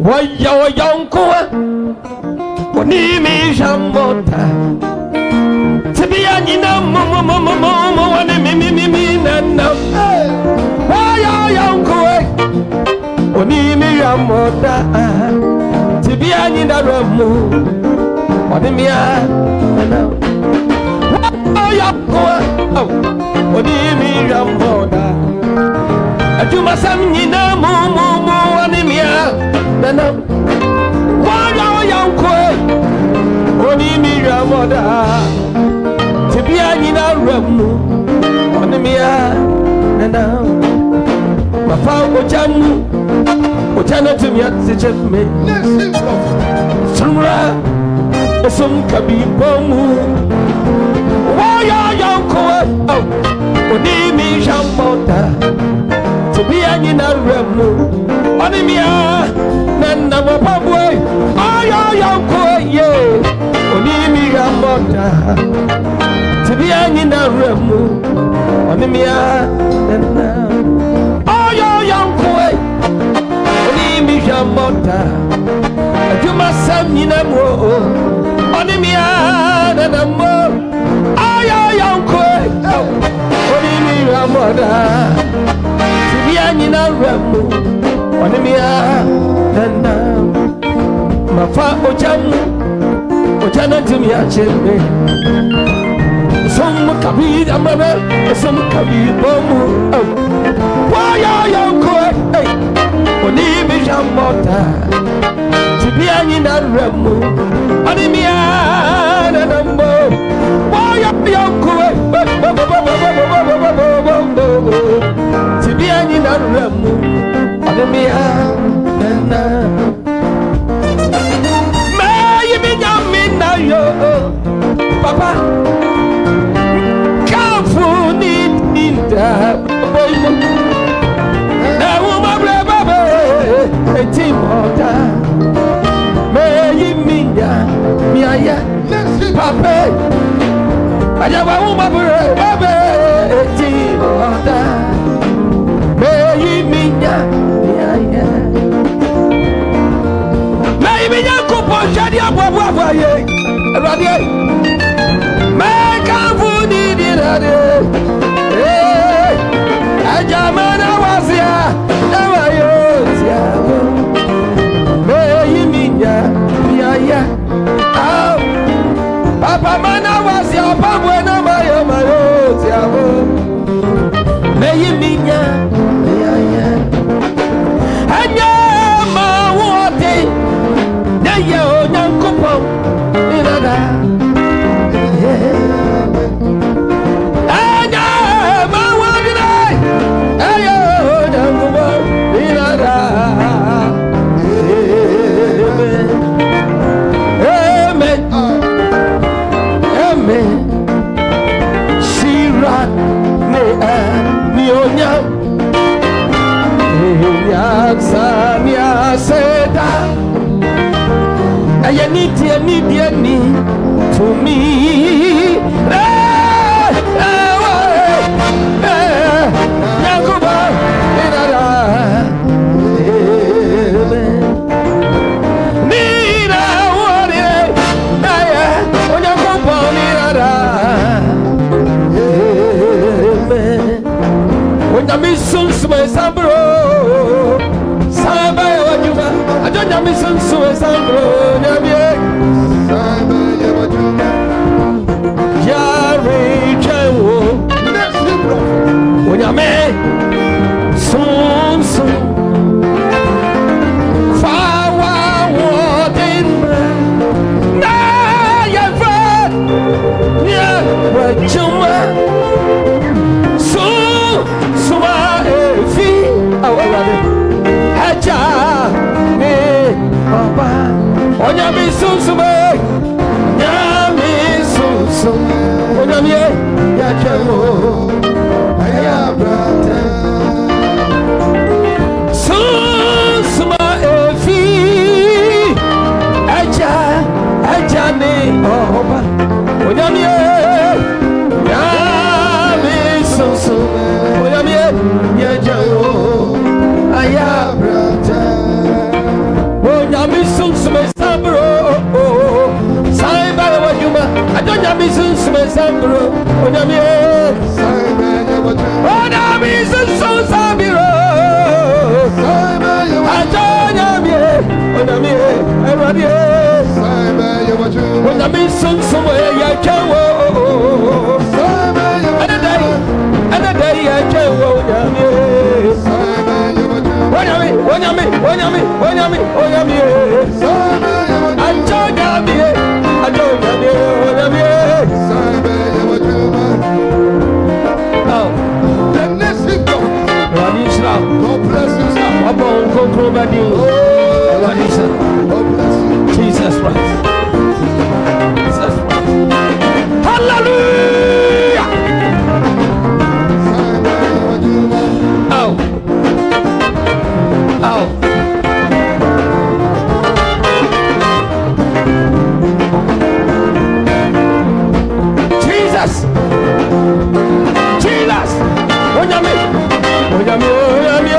Waya yonko Wanimi Jambota Tibianina Momo Wanimi Nana Waya yonko Wanimi Jambota Tibianina Ramu Wanimia Nana Waya yonko Wanimi Jambota Ajuma Samnina Momo Wanimia Nana Waya yonko Onimi Ramoda Tibianina Ramu Onimia Nana Mafa Ojamu Ojana Tumia Ticheme Sumra Esum Kabi Bomu Waya yonko Onimi Ramoda Tibianina Ramu Onimia Nana Mapabwe Aya yonko ye Onimi Ramoda Tibianina Ramu Onimia Nana Aya yonko Onimi Ramoda Ajuma Samnina mo Onimia Nana mo Aya yonko Onimi Ramoda Tibianina Ramu Onimia Nana Mafa Ojamu Ojana Tumia Cheme Some Kabi Amara Some Kabi Bomu Waya yonko Onimi Jambota Tibianina Ramu Onimia Nana mo Waya yonko Tibianina Ramu Onimia Nana Mina yo Papa Kafu Ninda Boy Na Uma Braba Timota Me Minya Miaya Papa Ajawa Uma Braba Timota Me Minya Miaya Me Minya Kupo Shadia Bwa ye Radio Make a food in it. Ajamana was ya, never yours, ya. May you ya. Papa Mana was your papa, no, my yours, ya. May you mean ya. And ya, my water, the young couple. Any to me. Sambro, Onyame, Onyame, Sunsun Sambiro, Onyame, Onyame, Onyame, Onyame, Sunsun Yakewo, another day Yakewo, Onyame, Onyame, Onyame, Onyame, Onyame, Onyame, God bless you, sir. Jesus Christ. Jesus Christ. Hallelujah. Oh. Oh. Jesus. Jesus. Onyame. Onyame. Onyame.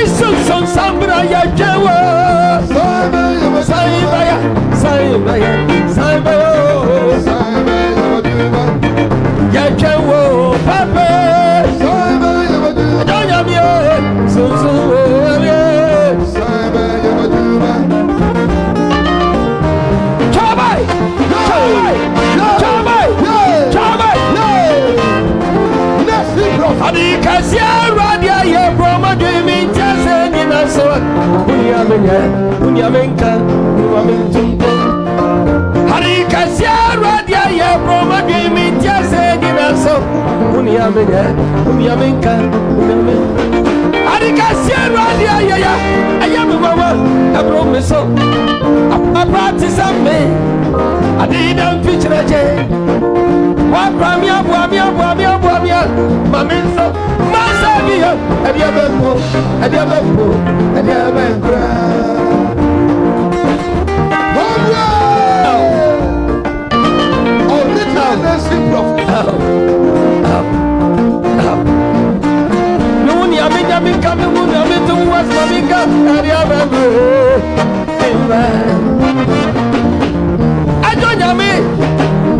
Sunsun Sambra Yakewo. Saibaya. Saibaya. Saibaya. Yakewo. Papa. Onyame. Sunsun. Adikasia radia ye broma dreaming jase ni na so unyamenka unyamentumpo Adikasia radia ye broma dreaming jase ni na so unyamenka Adikasia radia ye ya ayame mama abro so apractice me adidam fichreje wa pramia boamia maminso masabia ediabempo ediabempo Nuni amenya minka nuni amentu was maminka ediabempo Adonyame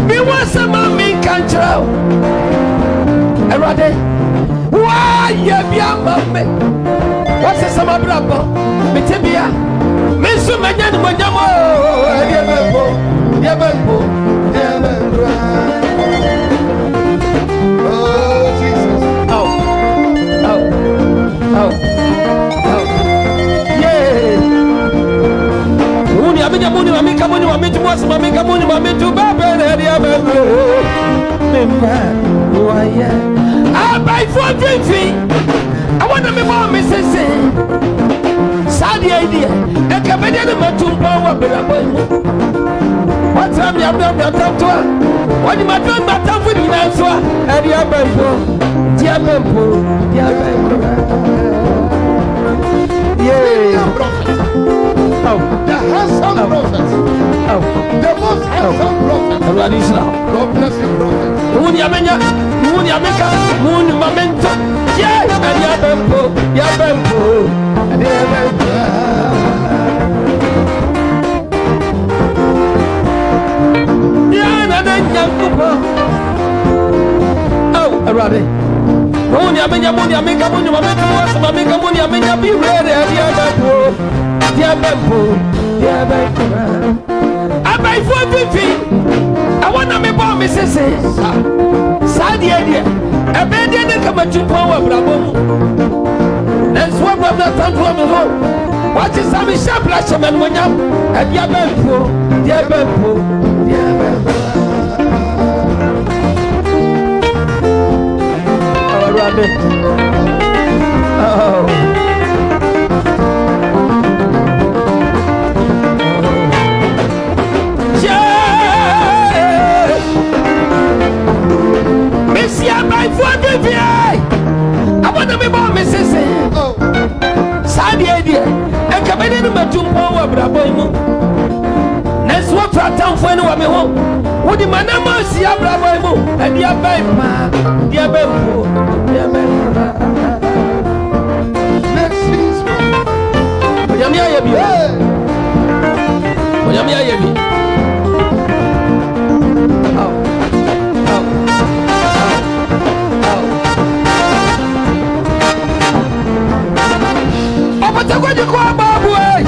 mi wasa maminka nchao Erade, why ye be a mamma? What's a summer brabo? Mitibia, Miss Mayan Mojamo, Yabempo. Oh, Jesus. Oh. Yeah. Muni, Mamika, Muni, Mamika, Mamika, Muni, Mamika, Baba, Yabempo. Why, yeah. I buy for drinking. I want to be more Mrs. Sad idea. The Canadian Matum Power. What time you have done that to her? What you might do that time with you answer? And you have yeah. The handsome prophet. The most handsome prophet. God bless you, prophet. Muni amenya, Muni ameka, Muni mamento. Yeah, and Yabempo. Yeah, and then Yakupo. Oh, Arade. Muni amenya, Muni ameka, Muni mamento. Mameka, Muni amenya, be ready, and Yabempo. I buy for 50. I want to be born, Mrs. Sad idea. A bed in the Kamachu Power Bravo. That's what I'm not done for me home. What is Sammy Shaplasham and Monyam? And Yabempo. Oh, Rabbit. Oh. I want to be born, Mrs. Sad idea. And come in my tomb power, Bravo. Next what for a town for anyone home. Would the man ever see a Bravo and dear Bempo. Let's see. Opatakwajiko ababu eh.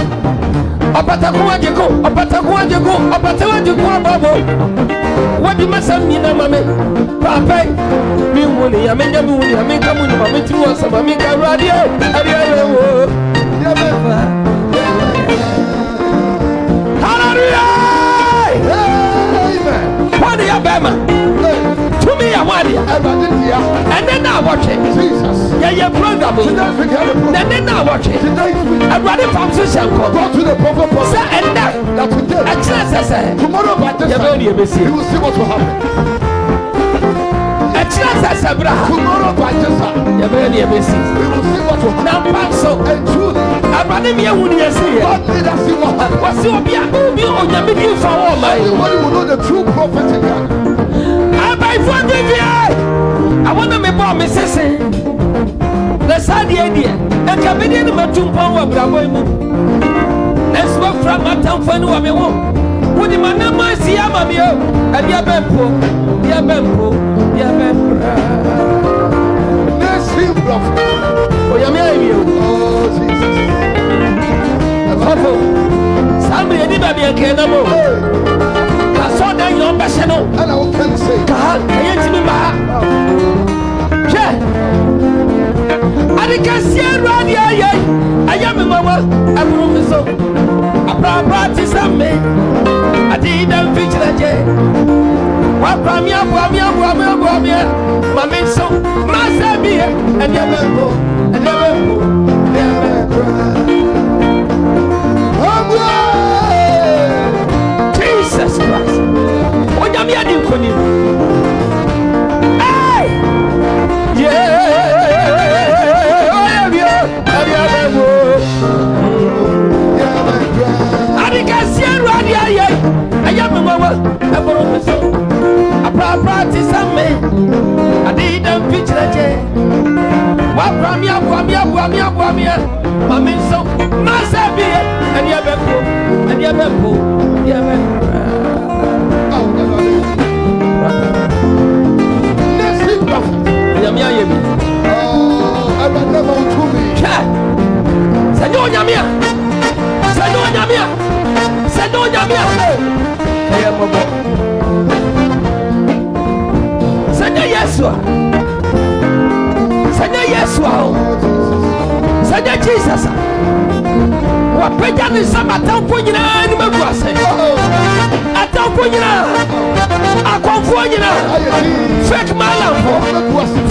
Opatakwajiko ababu. Wadi masamina mame. Papa. Mi wuni ya menja mi wuni ya menka muni mame tiwa sama menka radio. Ariyo. Hallelujah. Amen. Wadi ya bema. To me, I want it. And then I watch it. Jesus. Yeah, program. And then I watch it. I'm running from Sushan. Go to the prophet. Sir, and that. Tomorrow, you will see what will happen. Tomorrow, by you will see what will happen. Now, so and truly, I'm running here. Would you see? What's your be on your video for all my? Everybody will know the true prophet in God. I want to make bomb, Mrs. Let's have the idea. And Cabinian Matumpa of Bravo. Let's work from my town for no one. Would the man of my Siamamio and Yabempo, Yabempo. Let's see, prophet. Oh, Yamio. Oh, Jesus. Somebody did be a cannibal. Your personal, and I can say, God, I can see I am a mama, I'm room so. A practice of me. I didn't feature a jay. What from your Wamia, Mamma so, Master beer, and never go, and never go, never cry. Jesus Christ. I'm here to call you. Hey! Yeah! I can see I am a mama. I practice on me. I didn't feature a jay. What from your Wamia, Mamma so, Master beer, and Yabempo, Sanya Jesus. What prejan is some atampuina animal crossing. Atampuina. Akonfuina. Fake malam for.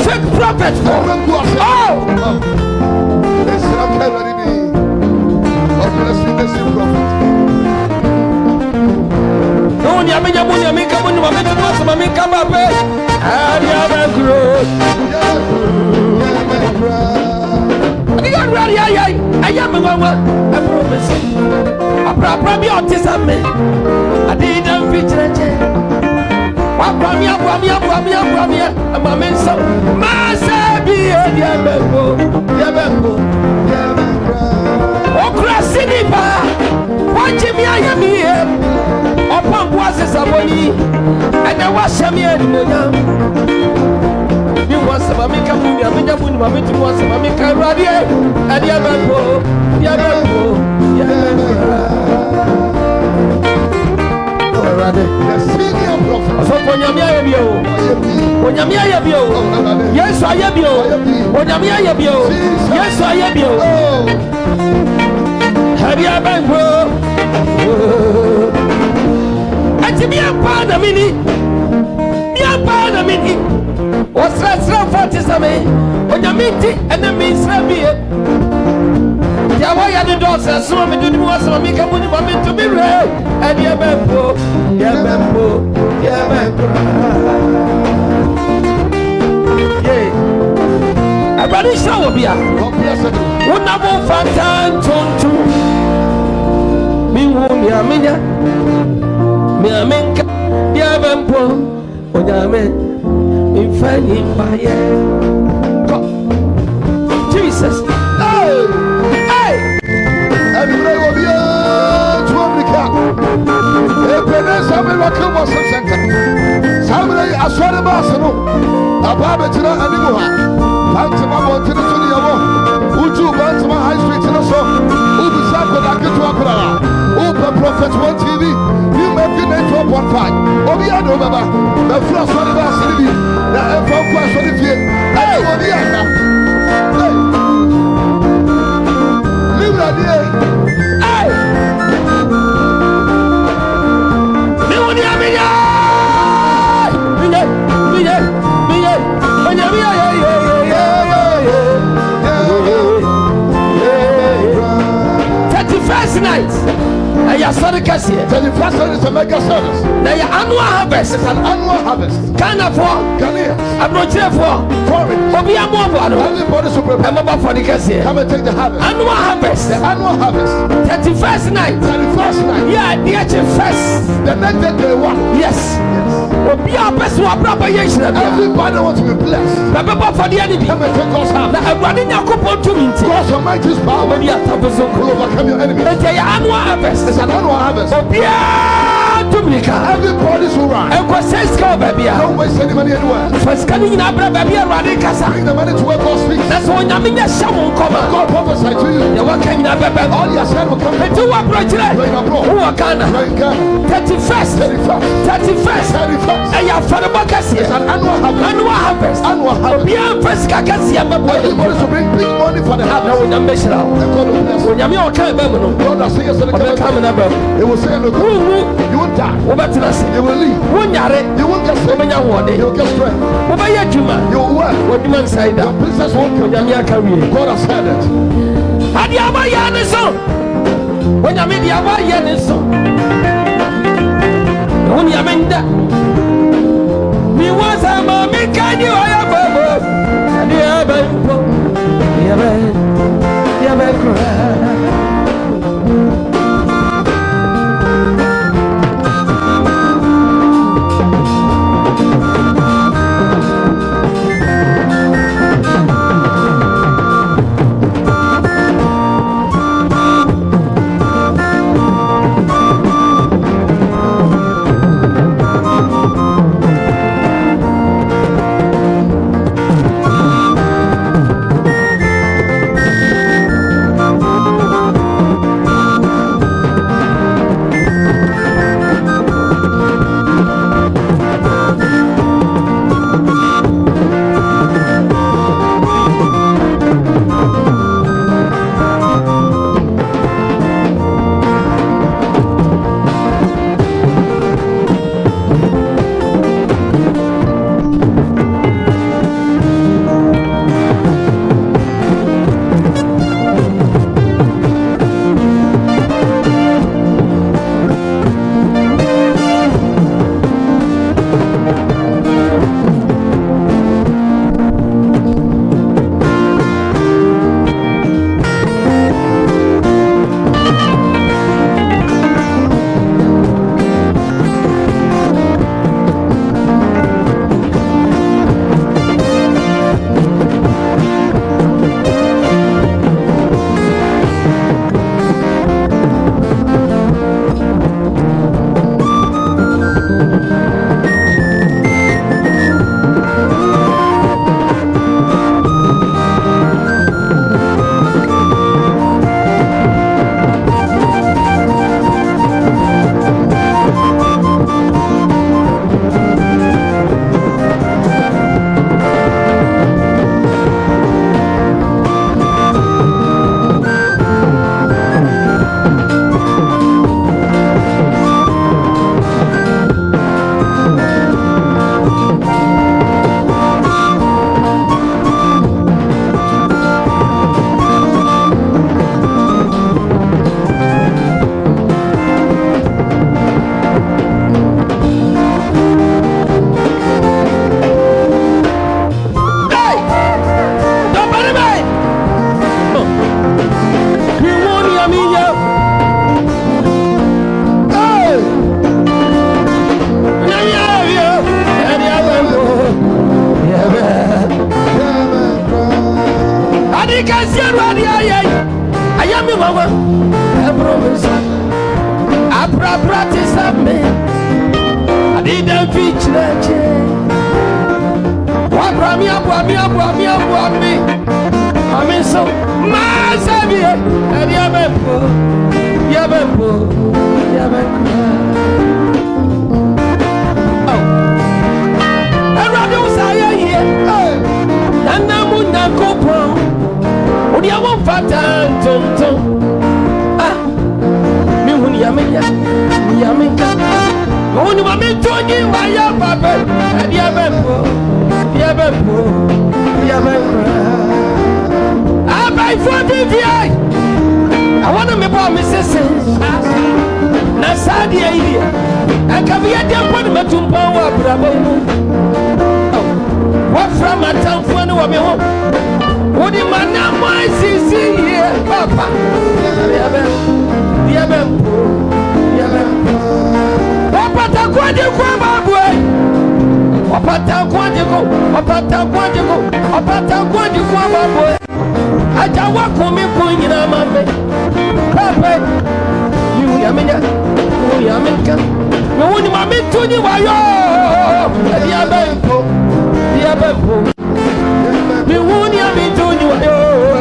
Fake prophet for. Oh. Let's not tell me. God bless you, bless you, prophet. No, Yamina Munia make a money, Mamma come up. And I am a mama. I promise. I probably autism me. I didn't feature a chair. Wamia, and my men so. Massa be a Yabembo. Oh, Crassini Bar. Watching me, I am here. Upon was a saboni. And I was a mere was a mamika movie, I'm in the moon, mamma was a mamika radio, and Yabempo. The senior prophet. So when Yamia Yabio, yes, I Yabio, when Yamia Yabio, yes, I Yabio. Have Yabempo? And me a part of mini. What's that? For Same, when you meet it, and then means Rabia. Yawaya the daughters, so I'm doing what's on me, come to be red, and Yabempo. I brought show of ya. One number Fantan Tonto. Me won't Yaminia. Me Aminka, Yabempo, Oyame. In finding by Jesus. Hey! Everybody will be to America. A penance of a local center. Somebody, I saw the Barcelona. A Babatina and Nimuha. Pantima wanted to the Yamo. Uju Bantima High Street in a song. First service is a mega service. Now your annual harvest. It's an annual harvest. Ghanaians. Foreign. Everybody should prepare. Come and take the harvest. Annual harvest. The annual harvest. 31st night. 31st night. Yeah, the first. The next day one. Yes. Everybody wants to be blessed. Come and take God's hand. God's almighty power will overcome your enemies. It's an annual harvest. It's an annual harvest. Everybody should run. Don't waste any money anywhere. Bring the money to where God speaks. God prophesied to you. All your son will come. You're in abroad. You're in Ghana. 31st. It's an annual harvest. Annual harvest. Everybody should bring big money for the harvest. And God will bless you. God has said yesterday, He will say, look, you won't die. You will live. You won't get sick. You will get strength. You will work. Your business won't come. God has said it. Fatan tum tum I want to be born, Mrs. Nasadi idea. I can be a dear one, but to power, bravo. What from a town for no woman? What in my name, my sister here, Papa? Papa, Ajawa kumi kunyina mame Papa You yamenya You yamenka You wuni mame tuni wayo Diabempo Diabempo You wuni yame tuni wayo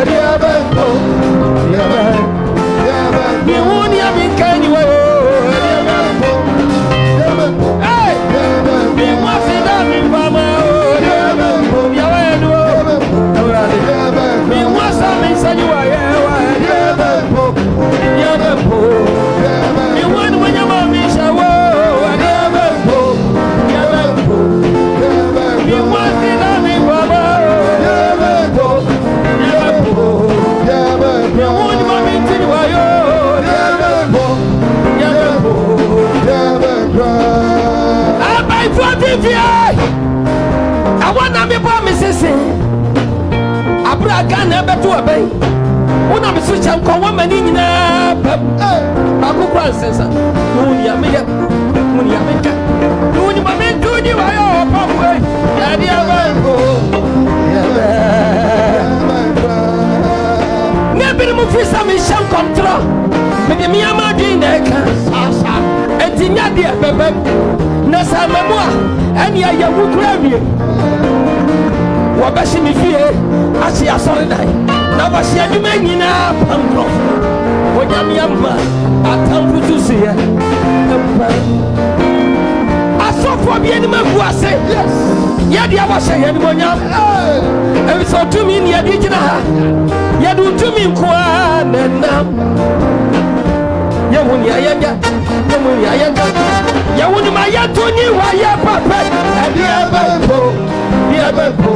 Diabempo Diabempo You wuni yame kani wayo Diabempo Hey Mi mwasida mi mama Diabempo Yawenu Mi mwasa mi sanyiwa yewa Diabempo Diabempo Mi wani wanyama mi shawo Diabempo Diabempo Mi mwasida mi mama Diabempo Diabempo Mi wani mami tini wayo Diabempo Diabempo Abai Fortify I wanna be born, Mrs. Abra Ghana beto abay. Una me switch am ko woman ni nyina pam. Ba ko kwan sensa. Muni ya meka. Muni ma me do ni wa yo pam we. Ya dia ba ko. Ne bi mu fisa me sham control. Me de mi ama din na ka. Etinya dia bebem. Na sa memua. Eni ya wukura wie. Wabashi mi fie achi asore dai na bashi adwuma nyina pamro wonyam yamba atamfu tusi ya asofo bi eni magu ase yes ya dia washe ya ni monyam e so tumi ni ya di gina ha ya du tumi kwa nenam ya woni ayanga ya woni ma ya toni wa ya papa dia bempo dia bempo